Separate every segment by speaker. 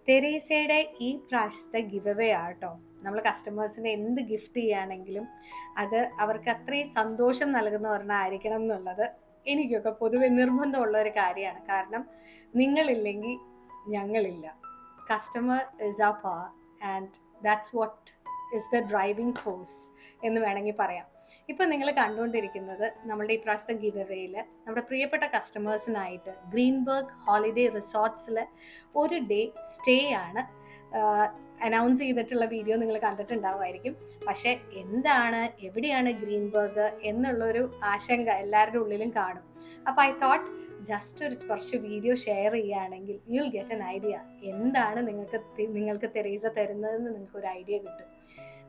Speaker 1: തെരേസയുടെ ഈ പ്രാവശ്യത്തെ give away ആട്ടോ. നമ്മൾ കസ്റ്റമേഴ്സിന് എന്ത് ഗിഫ്റ്റ് ചെയ്യുകയാണെങ്കിലും അത് അവർക്ക് അത്രയും സന്തോഷം നൽകുന്ന ഒരെണ്ണം ആയിരിക്കണം എന്നുള്ളത് എനിക്കൊക്കെ പൊതുവെ നിർബന്ധമുള്ള ഒരു കാര്യമാണ്. കാരണം നിങ്ങളില്ലെങ്കിൽ ഞങ്ങളില്ല. കസ്റ്റമർ ഇസ് ആ power and that's what is the driving force എന്ന് വേണമെങ്കിൽ പറയാം. ഇപ്പം നിങ്ങൾ കണ്ടുകൊണ്ടിരിക്കുന്നത് നമ്മുടെ ഈ പ്രാവശ്യത്തെ ഗിവ് അവേയിൽ നമ്മുടെ പ്രിയപ്പെട്ട കസ്റ്റമേഴ്സിനായിട്ട് ഗ്രീൻബർഗ് ഹോളിഡേ റിസോർട്ട്സിൽ ഒരു ഡേ സ്റ്റേ ആണ് അനൗൺസ് ചെയ്തിട്ടുള്ള വീഡിയോ നിങ്ങൾ കണ്ടിട്ടുണ്ടാവുമായിരിക്കും. പക്ഷേ എന്താണ്, എവിടെയാണ് ഗ്രീൻബർഗ് എന്നുള്ളൊരു ആശങ്ക എല്ലാവരുടെ ഉള്ളിലും കാണും. അപ്പോൾ ഐ തോട്ട് ജസ്റ്റ് കുറച്ച് വീഡിയോ ഷെയർ ചെയ്യുകയാണെങ്കിൽ you will get an idea. എന്താണ് നിങ്ങൾക്ക് തെരേസ തരുന്നതെന്ന് നിങ്ങൾക്ക് ഒരു ഐഡിയ കിട്ടും.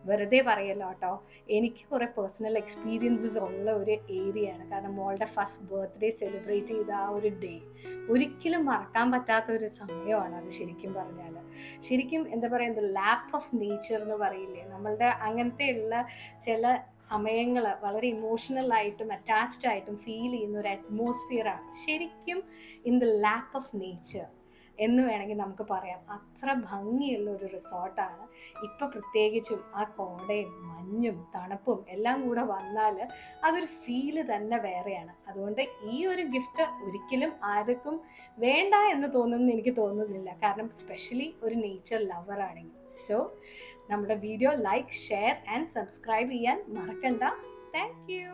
Speaker 1: വെറുതെ പറയല്ലോ കേട്ടോ, എനിക്ക് കുറേ പേഴ്സണൽ എക്സ്പീരിയൻസസ് ഉള്ള ഒരു ഏരിയയാണ്. കാരണം മോളുടെ ഫസ്റ്റ് ബർത്ത്ഡേ സെലിബ്രേറ്റ് ചെയ്ത ആ ഒരു ഡേ ഒരിക്കലും മറക്കാൻ പറ്റാത്ത ഒരു സമയമാണ് അത്. ശരിക്കും പറഞ്ഞാൽ ശരിക്കും എന്താ പറയുക, ലാപ്പ് ഓഫ് നേച്ചർ എന്ന് പറയില്ലേ, നമ്മളുടെ അങ്ങനത്തെയുള്ള ചില സമയങ്ങൾ വളരെ ഇമോഷണൽ ആയിട്ടും അറ്റാച്ച്ഡ് ആയിട്ടും ഫീൽ ചെയ്യുന്ന ഒരു അറ്റ്മോസ്ഫിയറാണ് ശരിക്കും in the lap of nature എന്ന് വേണമെങ്കിൽ നമുക്ക് പറയാം. അത്ര ഭംഗിയുള്ള ഒരു റിസോർട്ടാണ്. ഇപ്പം പ്രത്യേകിച്ചും ആ കോടയും മഞ്ഞും തണുപ്പും എല്ലാം കൂടെ വന്നാൽ അതൊരു ഫീല് തന്നെ വേറെയാണ്. അതുകൊണ്ട് ഈ ഒരു ഗിഫ്റ്റ് ഒരിക്കലും ആർക്കും വേണ്ട എന്ന് തോന്നുമെന്ന് എനിക്ക് തോന്നുന്നില്ല. കാരണം സ്പെഷ്യലി ഒരു നേച്ചർ ലവർ ആണെങ്കിൽ. സോ നമ്മുടെ video like, share and subscribe ചെയ്യാൻ മറക്കണ്ട. Thank you.